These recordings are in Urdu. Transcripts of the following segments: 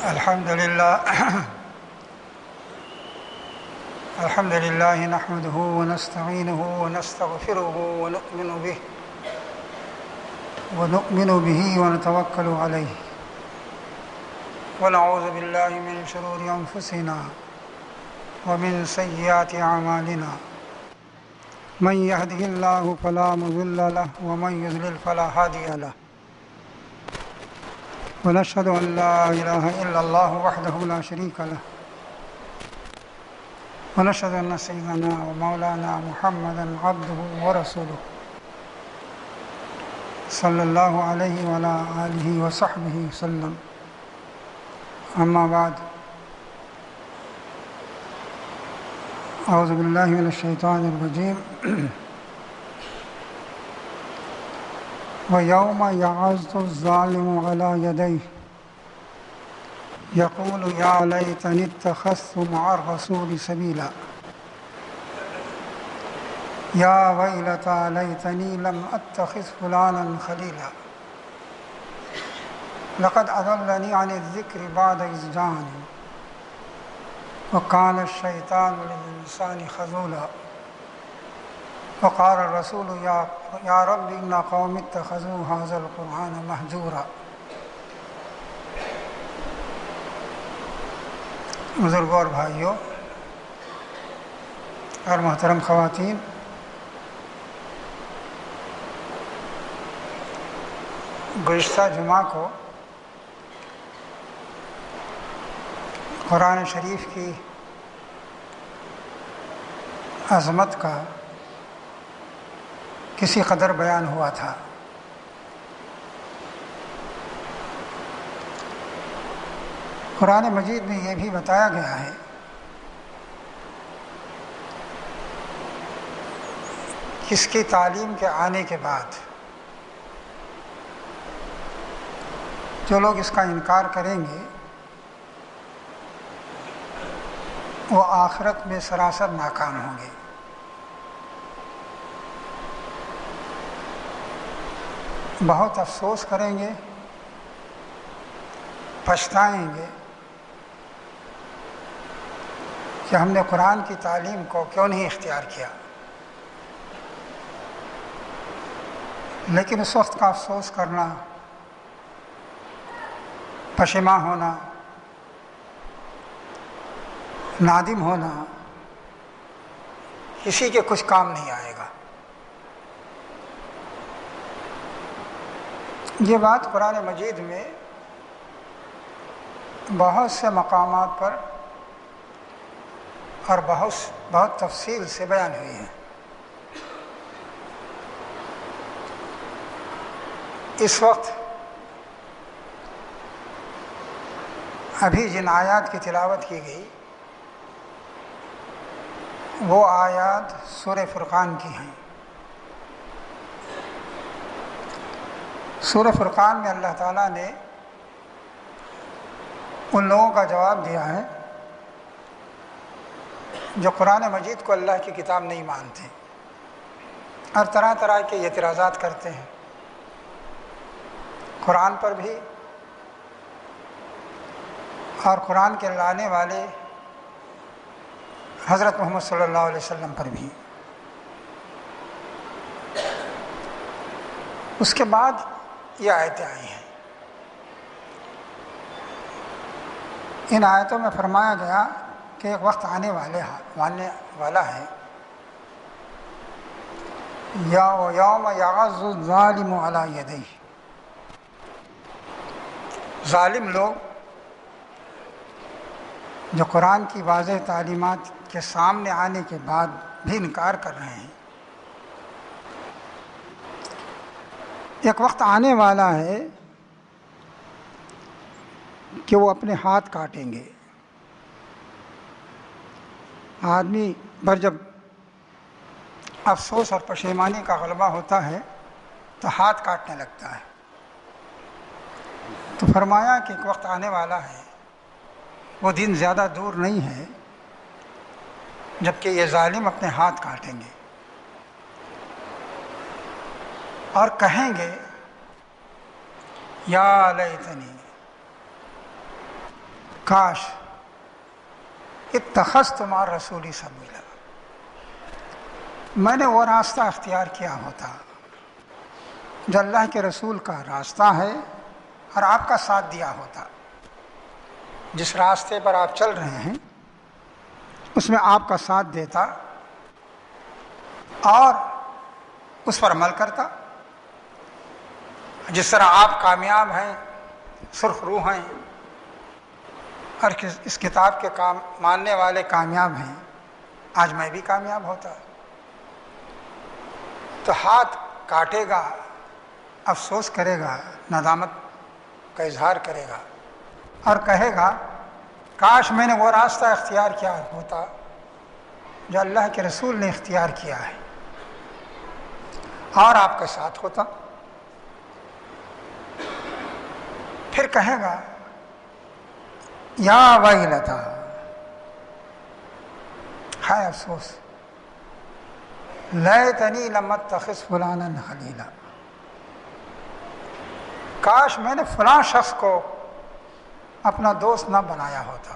الحمد لله نحمده ونستعينه ونستغفره ونؤمن به ونتوكل عليه ونعوذ بالله من شرور أنفسنا ومن سيئات أعمالنا من يهده الله فلا مضل له ومن يضلل فلا هادي له ونشهد أن لا إله إلا الله وحده لا شريك له ونشهد أن سيدنا ومولانا محمدا عبده ورسوله صلى الله عليه وعلى آله وصحبه وسلم. أما بعد، أعوذ بالله من الشيطان الرجيم. وَيَوْمَ يَعَضُّ الظَّالِمُ عَلَى يَدَيْهِ يَقُولُ يَا لَيْتَنِي اتَّخَذْتُ مَعَ الرَّسُولِ سَبِيلًا يَا وَيْلَتَى لَيْتَنِي لَمْ أَتَّخِذْ فُلَانًا خَلِيلًا لَقَدْ أَضَلَّنِي عَنِ الذِّكْرِ بَعْدَ إِذْ جَاءَنِي وَكَانَ الشَّيْطَانُ لِلْإِنسَانِ خَذُولًا وقال الرسول یا رب ان قوم اتخذوا هذا القرآن مہجورا. بزرگوں اور بھائیوں اور محترم خواتین، گزشتہ جمعہ کو قرآن شریف کی عظمت کا کسی قدر بیان ہوا تھا. قرآن مجید میں یہ بھی بتایا گیا ہے کہ اس کی تعلیم کے آنے کے بعد جو لوگ اس کا انکار کریں گے وہ آخرت میں سراسر ناکام ہوں گے. بہت افسوس کریں گے، پچھتائیں گے کہ ہم نے قرآن کی تعلیم کو کیوں نہیں اختیار کیا. لیکن اس وقت کا افسوس کرنا، پشیماں ہونا، نادم ہونا کسی کے کچھ کام نہیں آئے گا. یہ بات قرآن مجید میں بہت سے مقامات پر اور بہت تفصیل سے بیان ہوئی ہے. اس وقت ابھی جن آیات کی تلاوت کی گئی وہ آیات سورہ فرقان کی ہیں. سورہ فرقان میں اللہ تعالیٰ نے ان لوگوں کا جواب دیا ہے جو قرآن مجید کو اللہ کی کتاب نہیں مانتے اور طرح طرح کے اعتراضات کرتے ہیں قرآن پر بھی اور قرآن کے لانے والے حضرت محمد صلی اللہ علیہ وسلم پر بھی. اس کے بعد یہ آیتیں آئی ہیں. ان آیتوں میں فرمایا گیا کہ ایک وقت آنے والا ہے یوم یعض الظالم علی یدیہ. ظالم لوگ جو قرآن کی واضح تعلیمات کے سامنے آنے کے بعد بھی انکار کر رہے ہیں، ایک وقت آنے والا ہے کہ وہ اپنے ہاتھ کاٹیں گے. آدمی پر جب افسوس اور پشیمانی کا غلبہ ہوتا ہے تو ہاتھ کاٹنے لگتا ہے. تو فرمایا کہ ایک وقت آنے والا ہے، وہ دن زیادہ دور نہیں ہے جبکہ یہ ظالم اپنے ہاتھ کاٹیں گے اور کہیں گے یا لیتنی کاش اتخذت مع الرسول سبیلا، میں نے وہ راستہ اختیار کیا ہوتا جو اللہ کے رسول کا راستہ ہے اور آپ کا ساتھ دیا ہوتا۔ جس راستے پر آپ چل رہے ہیں اس میں آپ کا ساتھ دیتا اور اس پر عمل کرتا۔ جس طرح آپ کامیاب ہیں، سرخ روح ہیں، اور اس کتاب کے کام ماننے والے کامیاب ہیں، آج میں بھی کامیاب ہوتا تو ہاتھ کاٹے گا، افسوس کرے گا، ندامت کا اظہار کرے گا اور کہے گا کاش میں نے وہ راستہ اختیار کیا ہوتا جو اللہ کے رسول نے اختیار کیا ہے اور آپ کا ساتھ ہوتا۔ پھر کہے گا یا ویلتا، ہائے افسوس، لیتنی لم اتخذ فلانا خلیلا، کاش میں نے فلاں شخص کو اپنا دوست نہ بنایا ہوتا،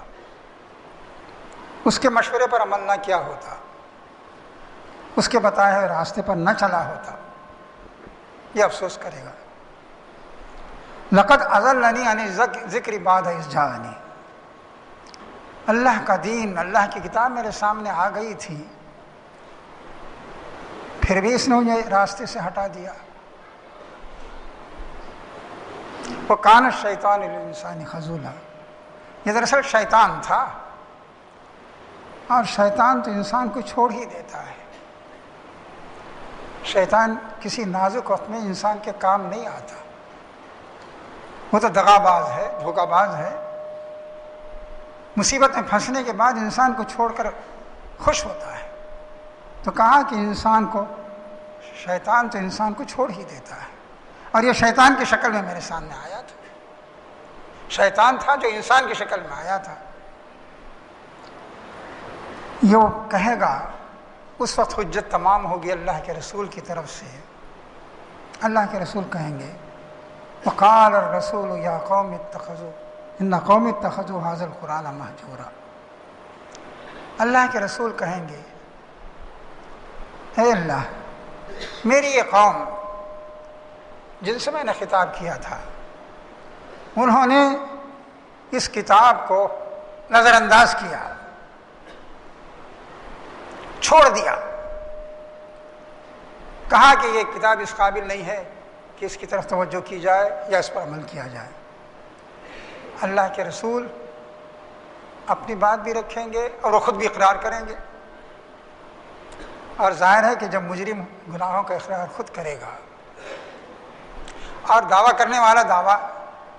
اس کے مشورے پر عمل نہ کیا ہوتا، اس کے بتائے ہوئے راستے پر نہ چلا ہوتا، یہ افسوس کرے گا۔ لقد اضلنی عن ذکر بعد اذ جاءنی، اللہ کا دین، اللہ کی کتاب میرے سامنے آ گئی تھی، پھر بھی اس نے مجھے راستے سے ہٹا دیا۔ وَكَانَ الشَّيْطَانُ لِلْإِنسَانِ خَذُولًا، یہ دراصل شیطان تھا، اور شیطان تو انسان کو چھوڑ ہی دیتا ہے۔ شیطان کسی نازک وقت میں انسان کے کام نہیں آتا، وہ تو دغا باز ہے، دھوکہ باز ہے۔ مصیبت میں پھنسنے کے بعد انسان کو چھوڑ کر خوش ہوتا ہے، تو کہا کہ انسان کو، شیطان تو انسان کو چھوڑ ہی دیتا ہے، اور یہ شیطان کی شکل میں میرے سامنے آیا تھا، شیطان تھا جو انسان کی شکل میں آیا تھا۔ یہ وہ کہے گا، اس وقت حجت تمام ہوگی اللہ کے رسول کی طرف سے۔ اللہ کے رسول کہیں گے وقال الرسول یا قوم اتخذوا ان قوم اتخذوا هذا القرآن مہجورا، اللہ کے رسول کہیں گے اے اللہ، میری یہ قوم جن سے میں نے خطاب کیا تھا، انہوں نے اس کتاب کو نظر انداز کیا، چھوڑ دیا، کہا کہ یہ کتاب اس قابل نہیں ہے کہ اس کی طرف توجہ کی جائے یا اس پر عمل کیا جائے۔ اللہ کے رسول اپنی بات بھی رکھیں گے اور وہ خود بھی اقرار کریں گے، اور ظاہر ہے کہ جب مجرم گناہوں کا اقرار خود کرے گا اور دعویٰ کرنے والا دعویٰ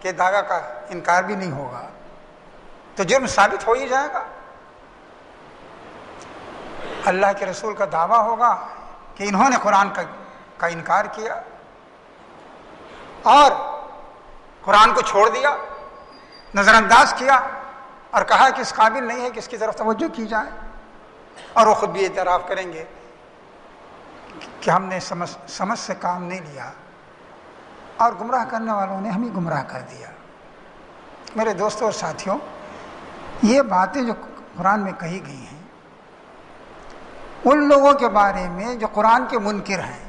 کے دعویٰ کا انکار بھی نہیں ہوگا تو جرم ثابت ہو ہی جائے گا۔ اللہ کے رسول کا دعویٰ ہوگا کہ انہوں نے قرآن کا انکار کیا اور قرآن کو چھوڑ دیا، نظر انداز کیا، اور کہا کہ اس قابل نہیں ہے کہ اس کی طرف توجہ کی جائے، اور وہ خود بھی اعتراف کریں گے کہ ہم نے سمجھ سے کام نہیں لیا اور گمراہ کرنے والوں نے ہمیں گمراہ کر دیا۔ میرے دوستوں اور ساتھیوں، یہ باتیں جو قرآن میں کہی گئی ہیں ان لوگوں کے بارے میں جو قرآن کے منکر ہیں،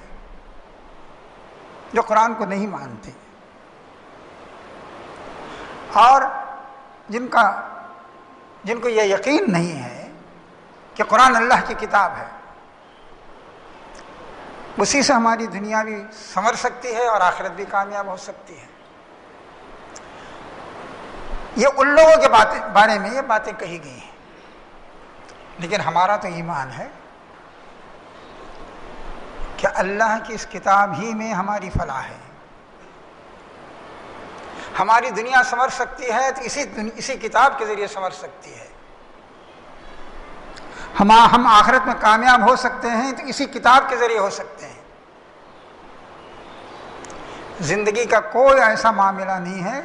جو قرآن کو نہیں مانتے اور جن کو یہ یقین نہیں ہے کہ قرآن اللہ کی کتاب ہے، اسی سے ہماری دنیا بھی سنور سکتی ہے اور آخرت بھی کامیاب ہو سکتی ہے۔ یہ ان لوگوں کے بارے میں یہ باتیں کہی گئی ہیں، لیکن ہمارا تو ایمان ہے کہ اللہ کی اس کتاب ہی میں ہماری فلاح ہے۔ ہماری دنیا سنور سکتی ہے تو اسی کتاب کے ذریعے سنور سکتی ہے، ہم آخرت میں کامیاب ہو سکتے ہیں تو اسی کتاب کے ذریعے ہو سکتے ہیں۔ زندگی کا کوئی ایسا معاملہ نہیں ہے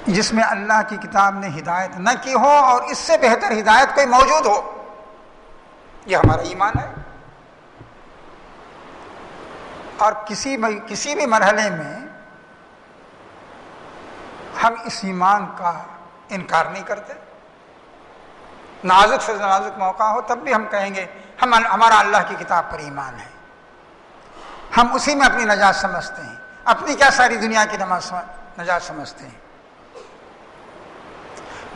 جس میں اللہ کی کتاب نے ہدایت نہ کی ہو اور اس سے بہتر ہدایت کوئی موجود ہو، یہ ہمارا ایمان ہے۔ اور کسی بھی مرحلے میں ہم اس ایمان کا انکار نہیں کرتے. نازک سے نازک موقع ہو تب بھی ہم کہیں گے ہمارا اللہ کی کتاب پر ایمان ہے. ہم اسی میں اپنی نجات سمجھتے ہیں، اپنی کیا ساری دنیا کی نجات سمجھتے ہیں.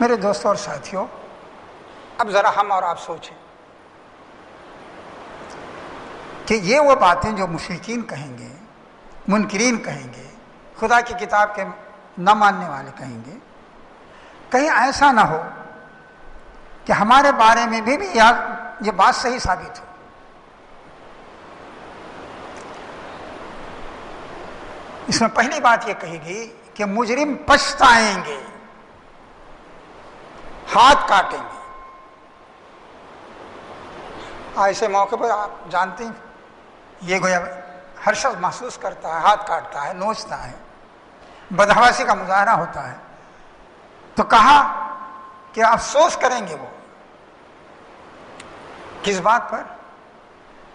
میرے دوستوں اور ساتھیوں، اب ذرا ہم اور آپ سوچیں کہ یہ وہ باتیں جو مشرکین کہیں گے، منکرین کہیں گے، خدا کی کتاب کے نہ ماننے والے کہیں گے، کہیں ایسا نہ ہو کہ ہمارے بارے میں بھی یہ بات صحیح ثابت ہو. اس میں پہلی بات یہ کہی گئی کہ مجرم پچھتائیں گے، ہاتھ کاٹیں گے. ایسے موقع پر آپ جانتے ہیں یہ گویا ہر شخص محسوس کرتا ہے، ہاتھ کاٹتا ہے، نوچتا ہے، بدحواسی کا مظاہرہ ہوتا ہے. تو کہا کہ افسوس کریں گے وہ. کس بات پر؟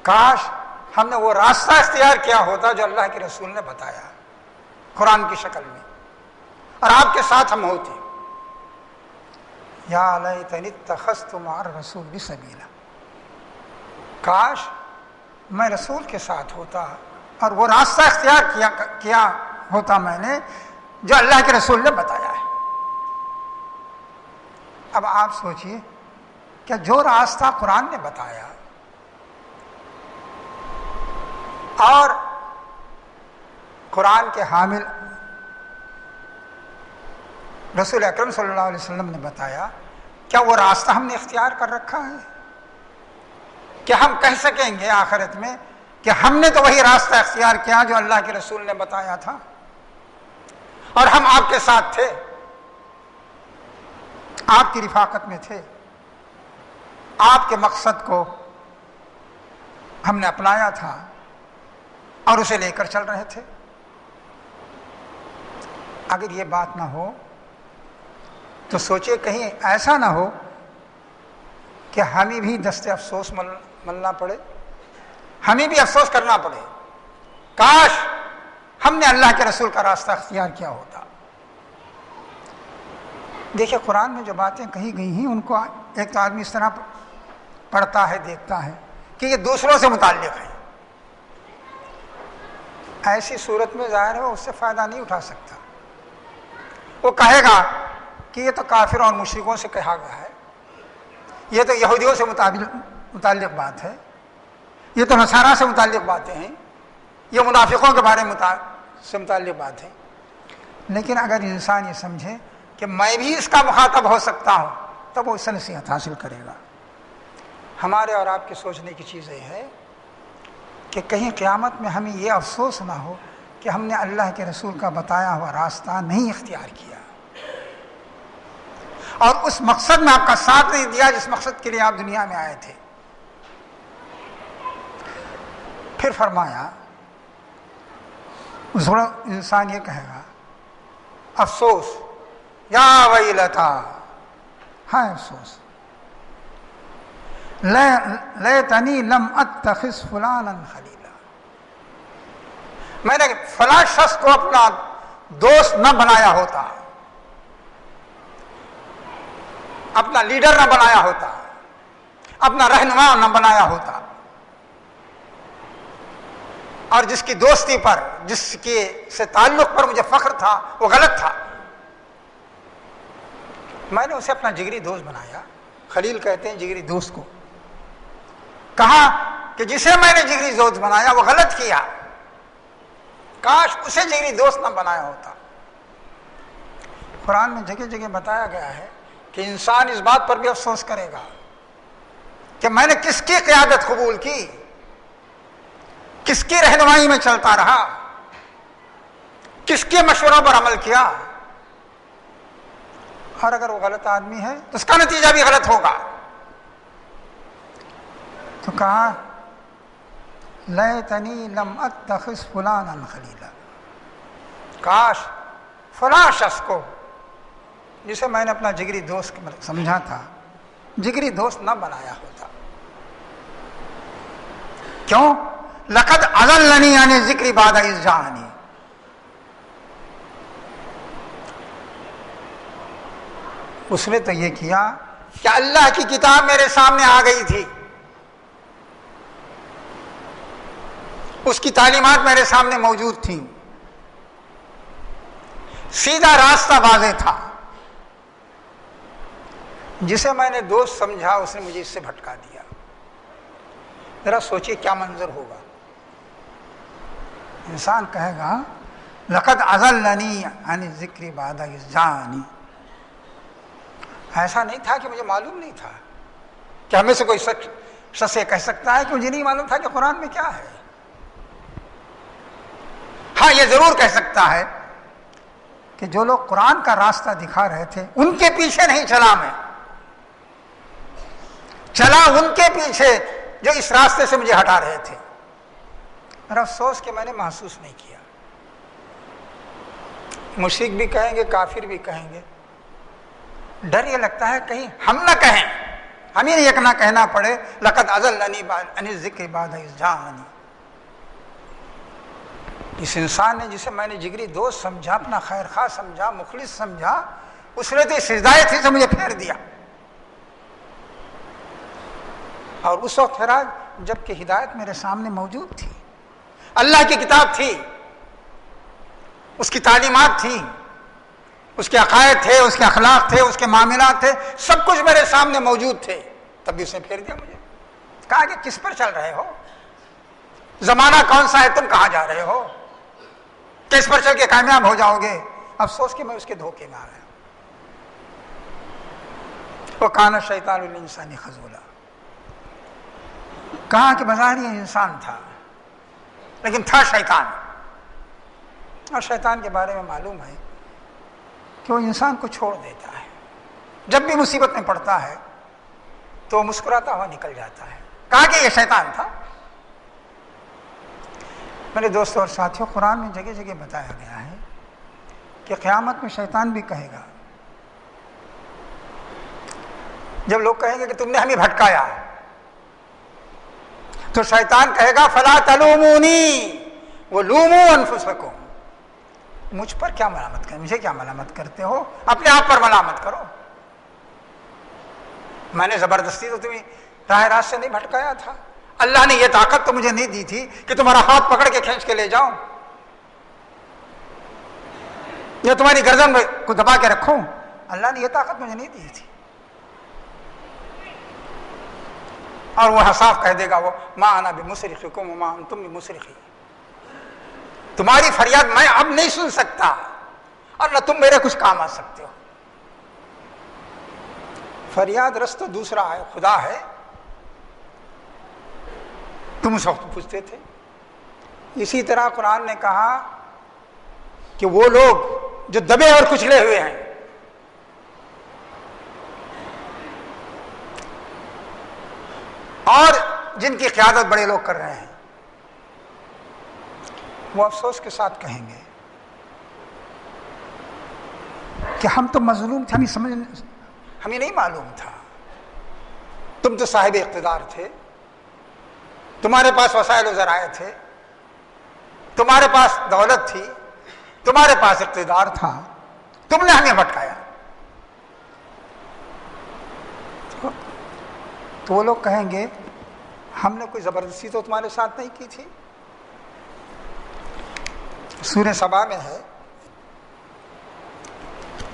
کاش ہم نے وہ راستہ اختیار کیا ہوتا جو اللہ کے رسول نے بتایا قرآن کی شکل میں، اور آپ کے ساتھ ہم ہوتے. یا لیتنی اتخذت مع الرسول سبیلا، کاش میں رسول کے ساتھ ہوتا اور وہ راستہ اختیار کیا ہوتا میں نے جو اللہ کے رسول نے بتایا ہے. اب آپ سوچئے کہ جو راستہ قرآن نے بتایا اور قرآن کے حامل رسول اکرم صلی اللہ علیہ وسلم نے بتایا، کیا وہ راستہ ہم نے اختیار کر رکھا ہے؟ کہ ہم کہہ سکیں گے آخرت میں کہ ہم نے تو وہی راستہ اختیار کیا جو اللہ کے رسول نے بتایا تھا اور ہم آپ کے ساتھ تھے، آپ کی رفاقت میں تھے، آپ کے مقصد کو ہم نے اپنایا تھا اور اسے لے کر چل رہے تھے؟ اگر یہ بات نہ ہو تو سوچے کہیں ایسا نہ ہو کہ ہمیں بھی دست افسوس ملنا پڑے، ہمیں بھی افسوس کرنا پڑے. کاش ہم نے اللہ کے رسول کا راستہ اختیار کیا ہوتا. دیکھیے قرآن میں جو باتیں کہی گئی ہیں ان کو ایک تو آدمی اس طرح پڑھتا ہے، دیکھتا ہے کہ یہ دوسروں سے متعلق ہے. ایسی صورت میں ظاہر ہے وہ اس سے فائدہ نہیں اٹھا سکتا. وہ کہے گا کہ یہ تو کافروں اور مشرکوں سے کہا گیا ہے، یہ تو یہودیوں سے متعلق بات ہے، یہ تو نصارہ سے متعلق باتیں ہیں، یہ منافقوں کے بارے میں سے متعلق بات ہے. لیکن اگر انسان یہ سمجھے کہ میں بھی اس کا مخاطب ہو سکتا ہوں تب وہ اس سے نصیحت حاصل کرے گا. ہمارے اور آپ کے سوچنے کی چیز یہ ہے کہ کہیں قیامت میں ہمیں یہ افسوس نہ ہو کہ ہم نے اللہ کے رسول کا بتایا ہوا راستہ نہیں اختیار کیا اور اس مقصد میں آپ کا ساتھ نہیں دیا جس مقصد کے لیے آپ دنیا میں آئے تھے. پھر فرمایا اس وقت انسان یہ کہے گا افسوس، یا ویلتا، ہاں افسوس، لیتنی لم اتخذ فلانا خلیلا، میں نے فلاں شخص کو اپنا دوست نہ بنایا ہوتا، اپنا لیڈر نہ بنایا ہوتا، اپنا رہنما نہ بنایا ہوتا، اور جس کی دوستی پر، جس کے سے تعلق پر مجھے فخر تھا وہ غلط تھا. میں نے اسے اپنا جگری دوست بنایا. خلیل کہتے ہیں جگری دوست کو. کہا کہ جسے میں نے جگری دوست بنایا وہ غلط کیا، کاش اسے جگری دوست نہ بنایا ہوتا. قرآن میں جگہ جگہ بتایا گیا ہے کہ انسان اس بات پر بھی افسوس کرے گا کہ میں نے کس کی قیادت قبول کی، کس کی رہنمائی میں چلتا رہا، کس کے مشوروں پر عمل کیا، اور اگر وہ غلط آدمی ہے تو اس کا نتیجہ بھی غلط ہوگا. تو کہا لیتنی لم اتخذ فلانا خلیلا، کاش فلاں شخص کو جسے میں نے اپنا جگری دوست سمجھا تھا جگری دوست نہ بنایا ہوتا. کیوں؟ لقد اضلنی، یعنی ذکری بعد اذ جاءنی، اس نے تو یہ کیا کہ اللہ کی کتاب میرے سامنے آ گئی تھی، اس کی تعلیمات میرے سامنے موجود تھیں، سیدھا راستہ واضح تھا، جسے میں نے دوست سمجھا اس نے مجھے اس سے بھٹکا دیا۔ ذرا سوچئے کیا منظر ہوگا۔ انسان کہے گا لقد اضلنی عن الذکر بعد اذ جاءنی۔ ایسا نہیں تھا کہ مجھے معلوم نہیں تھا، کہ ہمیں سے کوئی شخص یہ کہہ سکتا ہے کہ مجھے نہیں معلوم تھا کہ قرآن میں کیا ہے۔ ہاں یہ ضرور کہہ سکتا ہے کہ جو لوگ قرآن کا راستہ دکھا رہے تھے ان کے پیچھے نہیں چلا، میں چلا ان کے پیچھے جو اس راستے سے مجھے ہٹا رہے تھے۔ میرا افسوس کہ میں نے محسوس نہیں کیا۔ مشرک بھی کہیں گے، کافر بھی کہیں گے، ڈر یہ لگتا ہے کہیں ہم نہ کہیں، ہمیں ایک نہ کہنا پڑے لقد اضلنی عن الذکر بعد اذ جاءنی۔ اس انسان نے جسے میں نے جگری دوست سمجھا، اپنا خیر خواہ سمجھا، مخلص سمجھا، اس نے تو اس ہدایت ہی سے مجھے پھیر دیا۔ اور اس وقت پھرا جب کہ ہدایت میرے سامنے موجود تھی، اللہ کی کتاب تھی، اس کی تعلیمات تھی، اس کے عقائد تھے، اس کے اخلاق تھے، اس کے معاملات تھے، سب کچھ میرے سامنے موجود تھے، تب بھی اس نے پھیر دیا مجھے۔ کہا کہ کس پر چل رہے ہو، زمانہ کون سا ہے، تم کہاں جا رہے ہو، کس پر چل کے کامیاب ہو جاؤ گے۔ افسوس کہ میں اس کے دھوکے میں آ گیا۔ وَكَانَ الشَّيْطَانُ لِلْإِنسَانِ خَذُولًا۔ کہا کہ بظاہر یہ انسان تھا لیکن تھا شیطان، اور شیطان کے بارے میں معلوم ہے کہ وہ انسان کو چھوڑ دیتا ہے، جب بھی مصیبت میں پڑتا ہے تو وہ مسکراتا ہوا نکل جاتا ہے۔ کہا کہ یہ شیطان تھا۔ میرے دوستوں اور ساتھیوں، قرآن میں جگہ جگہ بتایا گیا ہے کہ قیامت میں شیطان بھی کہے گا، جب لوگ کہیں گے کہ تم نے ہمیں بھٹکایا، تو شیطان کہے گا فلا تلومونی ولوموا انفسکم۔ مجھ پر کیا ملامت کریں، مجھے کیا ملامت کرتے ہو، اپنے آپ پر ملامت کرو، میں نے زبردستی تو تمہیں راہ راست سے نہیں بھٹکایا تھا، اللہ نے یہ طاقت تو مجھے نہیں دی تھی کہ تمہارا ہاتھ پکڑ کے کھینچ کے لے جاؤں، یا تمہاری گردن کو دبا کے رکھوں، اللہ نے یہ طاقت مجھے نہیں دی تھی۔ اور وہ صاف کہہ دے گا، وہ ما انا بمصرخکم وما انتم بمصرخی، تمہاری فریاد میں اب نہیں سن سکتا اور نہ تم میرے کچھ کام آ سکتے ہو۔ فریاد رس تو دوسرا ہے، خدا ہے۔ تم اس وقت پوچھتے تھے۔ اسی طرح قرآن نے کہا کہ وہ لوگ جو دبے اور کچلے ہوئے ہیں، اور جن کی قیادت بڑے لوگ کر رہے ہیں، وہ افسوس کے ساتھ کہیں گے کہ ہم تو مظلوم تھے، ہمیں نہیں معلوم تھا، تم تو صاحب اقتدار تھے، تمہارے پاس وسائل و ذرائع تھے، تمہارے پاس دولت تھی، تمہارے پاس اقتدار تھا، تم نے ہمیں بھٹکایا۔ تو وہ لوگ کہیں گے ہم نے کوئی زبردستی تو تمہارے ساتھ نہیں کی تھی۔ سورہ سبا میں ہے،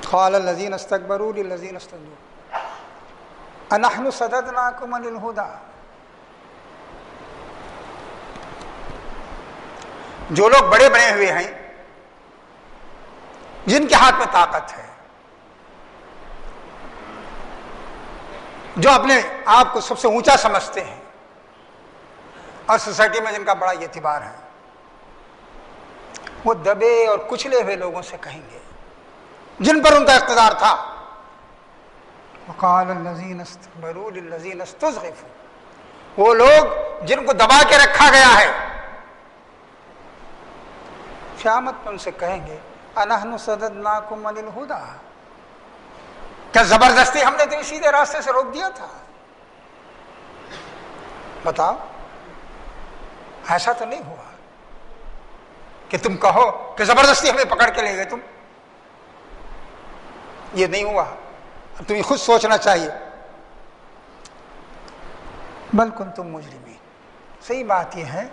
قال الذین استکبروا للذین استكبروا انحن صددناکم عن الہدی۔ جو لوگ بڑے بنے ہوئے ہیں، جن کے ہاتھ میں طاقت ہے، جو اپنے آپ کو سب سے اونچا سمجھتے ہیں اور سوسائٹی میں جن کا بڑا اعتبار ہے، وہ دبے اور کچلے ہوئے لوگوں سے کہیں گے جن پر ان کا اقتدار تھا، وقال الذین استکبروا للذین استضعفوا، وہ لوگ جن کو دبا کے رکھا گیا ہے، قیامت میں ان سے کہیں گے انحن صددناکم عن الہدی، کیا زبردستی ہم نے تمہیں سیدھے راستے سے روک دیا تھا؟ بتاؤ، ایسا تو نہیں ہوا کہ تم کہو کہ زبردستی ہمیں پکڑ کے لے گئے تم، یہ نہیں ہوا۔ تمہیں خود سوچنا چاہیے. بل کنتم مجرمین. صحیح بات یہ ہے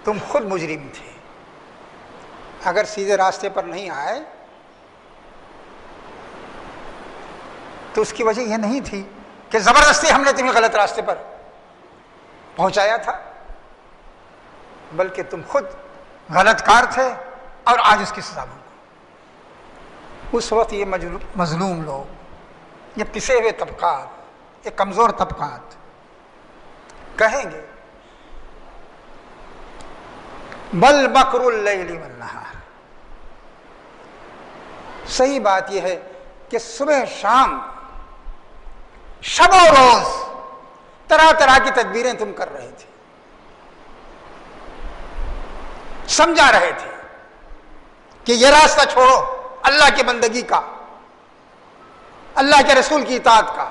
تم خود مجرم تھے. اگر سیدھے راستے پر نہیں آئے تو اس کی وجہ یہ نہیں تھی کہ زبردستی ہم نے تمہیں غلط راستے پر پہنچایا تھا، بلکہ تم خود غلط کار تھے اور آج اس کی سزا بھوگو. اس وقت یہ مظلوم لوگ، یہ پسے ہوئے طبقات، یہ کمزور طبقات کہیں گے بل مکر اللیل والنہار. صحیح بات یہ ہے کہ صبح شام، شب و روز طرح طرح کی تدبیریں تم کر رہے تھے، سمجھا رہے تھے کہ یہ راستہ چھوڑو اللہ کی بندگی کا، اللہ کے رسول کی اطاعت کا.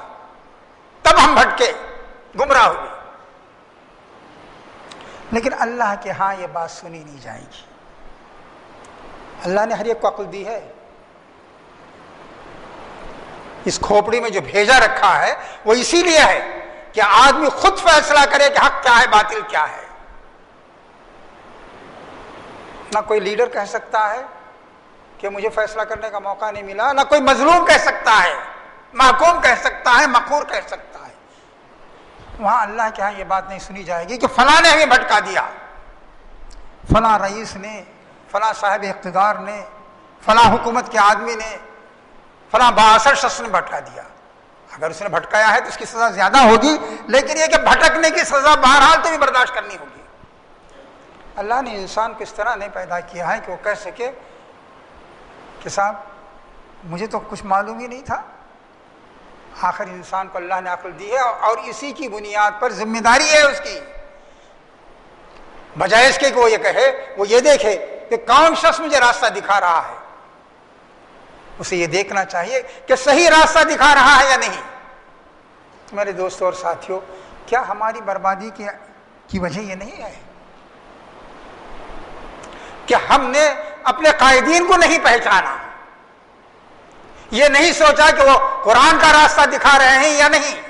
تب ہم بھٹکے، گمراہ ہوئے. لیکن اللہ کے ہاں یہ بات سنی نہیں جائے گی. اللہ نے ہر ایک کو عقل دی ہے. اس کھوپڑی میں جو بھیجا رکھا ہے وہ اسی لیے ہے کہ آدمی خود فیصلہ کرے کہ حق کیا ہے، باطل کیا ہے. نہ کوئی لیڈر کہہ سکتا ہے کہ مجھے فیصلہ کرنے کا موقع نہیں ملا، نہ کوئی مظلوم کہہ سکتا ہے، محکوم کہہ سکتا ہے، مقہور کہہ سکتا ہے. وہاں اللہ کے ہاں یہ بات نہیں سنی جائے گی کہ فلاں نے ہمیں بھٹکا دیا، فلاں رئیس نے، فلاں صاحب اقتدار نے، فلاں حکومت کے آدمی نے، فلاں بااثر شخص نے بھٹکا دیا. اگر اس نے بھٹکایا ہے تو اس کی سزا زیادہ ہوگی، لیکن یہ کہ بھٹکنے کی سزا بہرحال تو بھی برداشت کرنی ہوگی. اللہ نے انسان کو اس طرح نہیں پیدا کیا ہے کہ وہ کہہ سکے کہ صاحب مجھے تو کچھ معلوم ہی نہیں تھا. آخر انسان کو اللہ نے عقل دی ہے اور اسی کی بنیاد پر ذمہ داری ہے اس کی. بجائے اس کے کہ وہ یہ کہے، وہ یہ دیکھے کہ کون شخص مجھے راستہ دکھا رہا ہے. اسے یہ دیکھنا چاہیے کہ صحیح راستہ دکھا رہا ہے یا نہیں. میرے دوستوں اور ساتھیوں، کیا ہماری بربادی کی وجہ یہ نہیں ہے کہ ہم نے اپنے قائدین کو نہیں پہچانا، یہ نہیں سوچا کہ وہ قرآن کا راستہ دکھا رہے ہیں یا نہیں،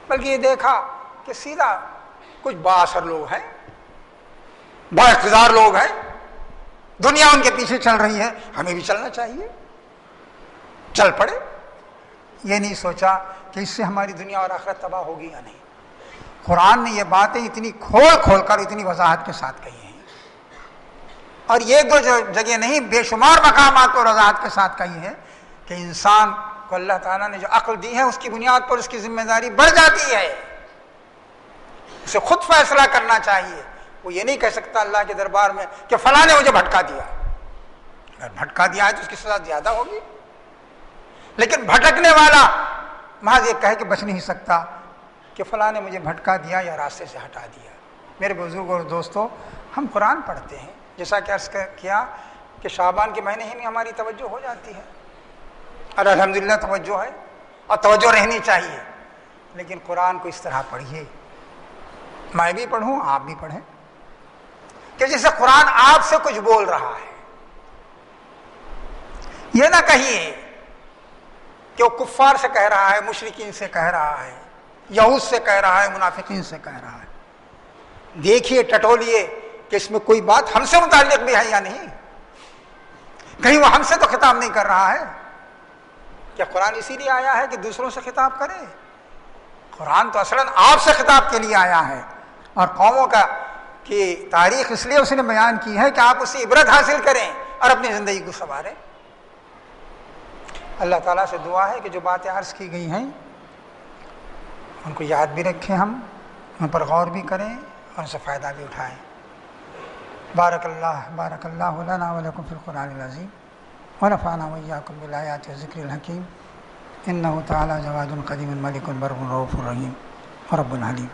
بلکہ یہ دیکھا کہ سیدھا کچھ بااثر لوگ ہیں، با اقتدار لوگ ہیں، دنیا ان کے پیچھے چل رہی ہے، ہمیں بھی چلنا چاہیے، چل پڑے. یہ نہیں سوچا کہ اس سے ہماری دنیا اور آخرت تباہ ہوگی یا نہیں. قرآن نے یہ باتیں اتنی کھول کھول کر اتنی وضاحت کے ساتھ کہی ہیں، اور یہ دو جگہ نہیں، بے شمار مقامات اور وضاحت کے ساتھ کہی ہے کہ انسان کو اللہ تعالیٰ نے جو عقل دی ہے اس کی بنیاد پر اس کی ذمہ داری بڑھ جاتی ہے. اسے خود فیصلہ کرنا چاہیے. وہ یہ نہیں کہہ سکتا اللہ کے دربار میں کہ فلاں نے مجھے بھٹکا دیا. اگر بھٹکا دیا ہے تو اس کی سزا زیادہ ہوگی. لیکن بھٹکنے والا محض یہ کہہ کے بچ نہیں سکتا کہ فلاں نے مجھے بھٹکا دیا یا راستے سے ہٹا دیا. میرے بزرگوں اور دوستوں، ہم قرآن پڑھتے ہیں، جیسا کہ عرض کیا کہ شعبان کے مہینے ہی میں ہماری توجہ ہو جاتی ہے، اور الحمدللہ توجہ ہے اور توجہ رہنی چاہیے. لیکن قرآن کو اس طرح پڑھیے، میں بھی پڑھوں، آپ بھی پڑھیں، کہ جیسے قرآن آپ سے کچھ بول رہا ہے. یہ نہ کہیے کہ وہ کفار سے کہہ رہا ہے، مشرکین سے کہہ رہا ہے، یہود سے کہہ رہا ہے، منافقین سے کہہ رہا ہے. دیکھیے، ٹٹولیے کہ اس میں کوئی بات ہم سے متعلق بھی ہے یا نہیں. کہیں وہ ہم سے تو خطاب نہیں کر رہا ہے. کیا قرآن اسی لیے آیا ہے کہ دوسروں سے خطاب کرے؟ قرآن تو اصلاً آپ سے خطاب کے لیے آیا ہے، اور قوموں کی تاریخ اس لیے اس نے بیان کی ہے کہ آپ اس سے عبرت حاصل کریں اور اپنی زندگی کو سنواریں. اللہ تعالیٰ سے دعا ہے کہ جو باتیں عرض کی گئی ہیں ان کو یاد بھی رکھیں، ہم ان پر غور بھی کریں اور ان سے فائدہ بھی اٹھائیں. بارک اللہ لنا ولکم فی القرآن العظیم ونفعنا وإیاکم بالآیات والذکر الحکیم. انہ تعالی جواد قدیم ملک بر رؤوف رحیم رب العلیم.